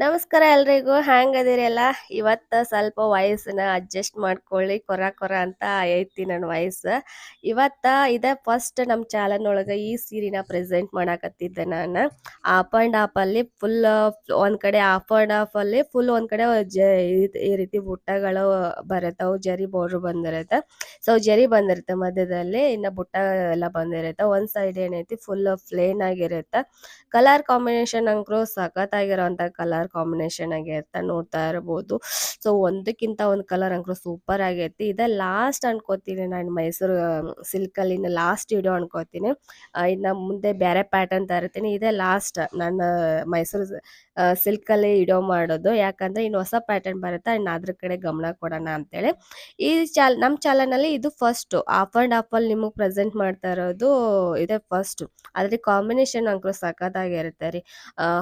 ನಮಸ್ಕಾರ ಎಲ್ರಿಗೂ ಹ್ಯಾಂಗದಿರಿ ಎಲ್ಲ. ಇವತ್ತು ಸ್ವಲ್ಪ ವಾಯ್ಸನ್ನ ಅಡ್ಜಸ್ಟ್ ಮಾಡ್ಕೊಳ್ಳಿ, ಕೊರ ಕೊರ ಅಂತ ಐತಿ ನನ್ನ ವಾಯ್ಸ್. ಇದೇ ಫಸ್ಟ್ ನಮ್ಮ ಚಾನಲ್ ಒಳಗೆ ಈ ಸೀರೆನ ಪ್ರೆಸೆಂಟ್ ಮಾಡಾಕತ್ತಿದ್ದೆ ನಾನು. ಆಫ್ ಆ್ಯಂಡ್ ಆಫಲ್ಲಿ ಫುಲ್ ಒಂದು ಕಡೆ ಆಫ್ ಆ್ಯಂಡ್ ಆಫಲ್ಲಿ ಫುಲ್ ಒಂದು ಕಡೆ ಈ ರೀತಿ ಬುಟ್ಟಗಳು ಬರುತ್ತವು, ಜರಿ ಬಾರ್ಡ್ರ್ ಬಂದಿರುತ್ತೆ. ಸೊ ಜರಿ ಬಂದಿರುತ್ತೆ ಮಧ್ಯದಲ್ಲಿ, ಇನ್ನು ಬುಟ್ಟ ಎಲ್ಲ ಬಂದಿರುತ್ತೆ. ಒಂದು ಸೈಡ್ ಏನೈತಿ ಫುಲ್ ಪ್ಲೇನ್ ಆಗಿರುತ್ತೆ. ಕಲರ್ ಕಾಂಬಿನೇಷನ್ ಅಂಕರು ಸಖತ್ತಾಗಿರೋಂಥ ಕಲರ್ ಕಾಂಬಿನೇಷನ್ ಆಗಿರುತ್ತೆ, ನೋಡ್ತಾ ಇರ್ಬೋದು. ಸೊ ಒಂದಕ್ಕಿಂತ ಒಂದು ಕಲರ್ ಅಂಕರು ಸೂಪರ್ ಆಗೈತಿ. ಇದೇ ಲಾಸ್ಟ್ ಅನ್ಕೋತೀನಿ ನಾನು ಮೈಸೂರು ಸಿಲ್ಕಲ್ಲಿ ಲಾಸ್ಟ್ ವಿಡಿಯೋ ಅನ್ಕೋತೀನಿ. ಇನ್ನು ಮುಂದೆ ಬೇರೆ ಪ್ಯಾಟರ್ನ್ ತರ್ತೀನಿ. ಇದೇ ಲಾಸ್ಟ್ ನನ್ನ ಮೈಸೂರು ಸಿಲ್ಕಲ್ಲಿ ವಿಡಿಯೋ ಮಾಡೋದು, ಯಾಕಂದ್ರೆ ಇನ್ನು ಹೊಸ ಪ್ಯಾಟರ್ನ್ ಬರುತ್ತೆ, ಇನ್ನು ಅದ್ರ ಕಡೆ ಗಮನ ಕೊಡೋಣ ಅಂತೇಳಿ. ಈ ನಮ್ಮ ಚಾನಲ್ನಲ್ಲಿ ಇದು ಫಸ್ಟ್ ಆಫ್ ಆ್ಯಂಡ್ ಆಫಲ್ಲಿ ನಿಮಗೆ ಪ್ರೆಸೆಂಟ್ ಮಾಡ್ತಾ ಇರೋದು ಇದೇ ಫಸ್ಟ್. ಅದ್ರ ಕಾಂಬಿನೇಷನ್ ಅಂಕರು ಸಖತ್ತಾಗಿರುತ್ತೆ ರೀ.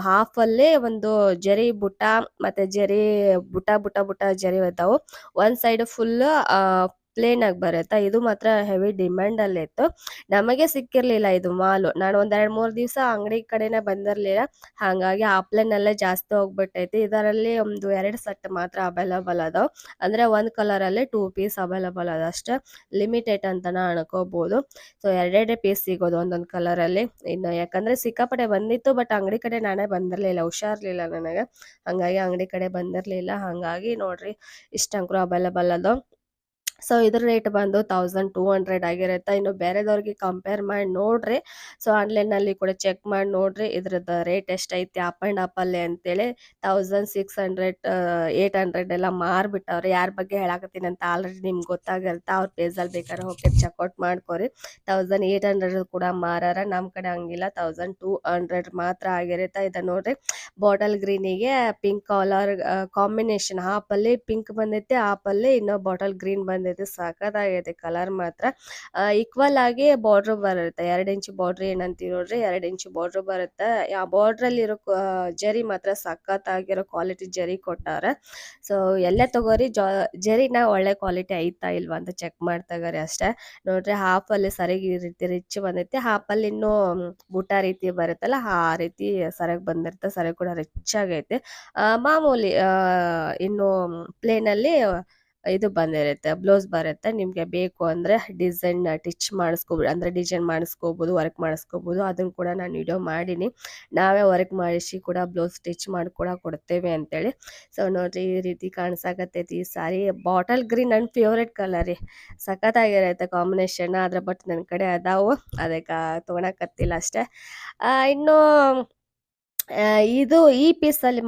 ಹಾಫಲ್ಲೇ ಒಂದು ಜರಿ ಬುಟ್ಟ ಮತ್ತೆ ಜರಿ ಬುಟ್ಟ ಜರಿ ಇರ್ತಾವು. ಒಂದ್ ಸೈಡ್ ಫುಲ್ ಪ್ಲೇನ್ ಆಗಿ ಬರುತ್ತೆ. ಇದು ಮಾತ್ರ ಹೆವಿ ಡಿಮ್ಯಾಂಡ್ ಅಲ್ಲಿ ಇತ್ತು. ನಮಗೆ ಸಿಕ್ಕಿರ್ಲಿಲ್ಲ ಇದು ಮಾಲು. ನಾನು ಒಂದ್ 2-3 ದಿವಸ ಅಂಗಡಿ ಕಡೆನೆ ಬಂದಿರ್ಲಿಲ್ಲ, ಹಾಗಾಗಿ ಆಫ್ಲೈನ್ ಅಲ್ಲೇ ಜಾಸ್ತಿ ಹೋಗ್ಬಿಟ್ಟೈತಿ. ಇದರಲ್ಲಿ ಒಂದು 2 ಸೆಟ್ ಮಾತ್ರ ಅವೈಲಬಲ್ ಅದಾವ. ಅಂದ್ರೆ ಒಂದ್ ಕಲರ್ ಅಲ್ಲಿ 2 ಪೀಸ್ ಅವೈಲಬಲ್ ಅದ ಅಷ್ಟೇ. ಲಿಮಿಟೆಡ್ ಅಂತಾನ ಅನ್ಕೋಬಹುದು. ಸೊ 2 ಪೀಸ್ ಸಿಗೋದು ಒಂದೊಂದ್ ಕಲರ್ ಅಲ್ಲಿ. ಇನ್ನು ಯಾಕಂದ್ರೆ ಸಿಕ್ಕಾಪಟ್ಟೆ ಬಂದಿತ್ತು, ಬಟ್ ಅಂಗಡಿ ಕಡೆ ನಾನೇ ಬಂದಿರ್ಲಿಲ್ಲ, ಹುಷಾರ್ಲಿಲ್ಲ ನನಗೆ, ಹಂಗಾಗಿ ಅಂಗಡಿ ಕಡೆ ಬಂದಿರ್ಲಿಲ್ಲ. ಹಂಗಾಗಿ ನೋಡ್ರಿ ಇಷ್ಟ ಅಂಕರು ಅವೈಲಬಲ್ ಅದ. ಸೊ ಇದ್ರ ರೇಟ್ ಬಂದು 1200 ಆಗಿರುತ್ತೆ. ಇನ್ನು ಬೇರೆದವ್ರಿಗೆ ಕಂಪೇರ್ ಮಾಡಿ ನೋಡ್ರಿ. ಸೊ ಆನ್ಲೈನಲ್ಲಿ ಕೂಡ ಚೆಕ್ ಮಾಡಿ ನೋಡ್ರಿ ಇದ್ರದ್ದು ರೇಟ್ ಎಷ್ಟೈತಿ ಆಪ್ ಆ್ಯಂಡ್ ಆಪಲ್ಲಿ ಅಂತೇಳಿ. 1600 800 ಎಲ್ಲ ಮಾರ್ಬಿಟ್ಟವ್ರೆ. ಯಾರ ಬಗ್ಗೆ ಹೇಳಾಕತ್ತೀನಿ ಅಂತ ಆಲ್ರೆಡಿ ನಿಮ್ಗೆ ಗೊತ್ತಾಗಿರುತ್ತೆ. ಅವ್ರ ಪೇಜಲ್ಲಿ ಬೇಕಾದ್ರೆ ಹೋಗಿ ಚೆಕ್ಔಟ್ ಮಾಡ್ಕೊರಿ. 1800 ಕೂಡ ಮಾರಾರ. ನಮ್ಮ ಕಡೆ ಹಂಗಿಲ್ಲ, 1200 ಮಾತ್ರ ಆಗಿರುತ್ತೆ. ಇದು ನೋಡ್ರಿ ಬಾಟಲ್ ಗ್ರೀನಿಗೆ ಪಿಂಕ್ ಕಲರ್ ಕಾಂಬಿನೇಷನ್. ಹಾಫಲ್ಲಿ ಪಿಂಕ್ ಬಂದೈತೆ, ಹಾಫಲ್ಲಿ ಇನ್ನೂ ಬಾಟಲ್ ಗ್ರೀನ್ ಬಂದೈತೆ. ಸಖತ್ತಾಗೈತೆ ಕಲರ್ ಮಾತ್ರ. ಈಕ್ವಲ್ ಆಗಿ ಬಾರ್ಡರ್ ಬರುತ್ತೆ, 2 ಇಂಚ್ ಬಾರ್ಡರ್ ಏನಂತೀವಿ ನೋಡ್ರಿ, 2 ಇಂಚ್ ಬಾರ್ಡರ್ ಬರುತ್ತೆ. ಆ ಬಾರ್ಡರ್ ಅಲ್ಲಿ ಇರೋ ಜರಿ ಮಾತ್ರ ಸಖತ್ತಾಗಿರೋ ಕ್ವಾಲಿಟಿ ಜರಿ ಕೊಟ್ಟಾರ. ಸೊ ಎಲ್ಲೇ ತಗೋರಿ ಜರಿನ ಒಳ್ಳೆ ಕ್ವಾಲಿಟಿ ಐತಾ ಇಲ್ವಾ ಅಂತ ಚೆಕ್ ಮಾಡ್ತಗಾರಿ ಅಷ್ಟೇ. ನೋಡ್ರಿ ಹಾಫ್ ಅಲ್ಲಿ ಸರಿಗೆ ಈ ರೀತಿ ರಿಚ್ ಬಂದೈತಿ, ಹಾಫ್ ಅಲ್ಲಿ ಇನ್ನೂ ಬುಟ್ಟ ರೀತಿ ಬರುತ್ತಲ್ಲ ಆ ರೀತಿ ಸರಗ್ ಬಂದಿರುತ್ತೆ. ಸರಗ್ ಕೂಡ ರಿಚ್ ಆಗೈತೆ. ಮಾಮೂಲಿ ಇನ್ನು ಪ್ಲೇನ್ ಅಲ್ಲಿ ಇದು ಬಂದಿರುತ್ತೆ, ಬ್ಲೌಸ್ ಬರುತ್ತೆ. ನಿಮ್ಗೆ ಬೇಕು ಅಂದ್ರೆ ಡಿಸೈನ್ ಟಿಚ್ ಮಾಡಿಸ್ಕೋಬೋದು, ಅಂದ್ರೆ ಡಿಸೈನ್ ಮಾಡಿಸ್ಕೋಬಹುದು, ವರ್ಕ್ ಮಾಡಿಸ್ಕೋಬಹುದು. ಅದನ್ನ ಕೂಡ ನಾನು ವಿಡಿಯೋ ಮಾಡೀನಿ. ನಾವೇ ವರ್ಕ್ ಮಾಡಿಸಿ ಕೂಡ ಬ್ಲೌಸ್ ಸ್ಟಿಚ್ ಮಾಡಿ ಕೂಡ ಕೊಡ್ತೇವೆ ಅಂತೇಳಿ. ಸೊ ನೋಡ್ರಿ ಈ ರೀತಿ ಕಾಣಿಸಾಕತ್ತೈತಿ ಈ ಸಾರಿ. ಬಾಟಲ್ ಗ್ರೀನ್ ನನ್ನ ಫೇವ್ರೆಟ್ ಕಲರ್ ರೀ, ಸಖತ್ತಾಗಿರುತ್ತೆ ಕಾಂಬಿನೇಷನ್. ಆದ್ರೆ ಬಟ್ ನನ್ನ ಕಡೆ ಅದಾವು, ಅದಕ್ಕೆ ತೊಗೊಳಕತ್ತಿಲ್ಲ ಅಷ್ಟೇ. ಇನ್ನು ಇದು ಈ ಪೀಸಲ್ಲಿ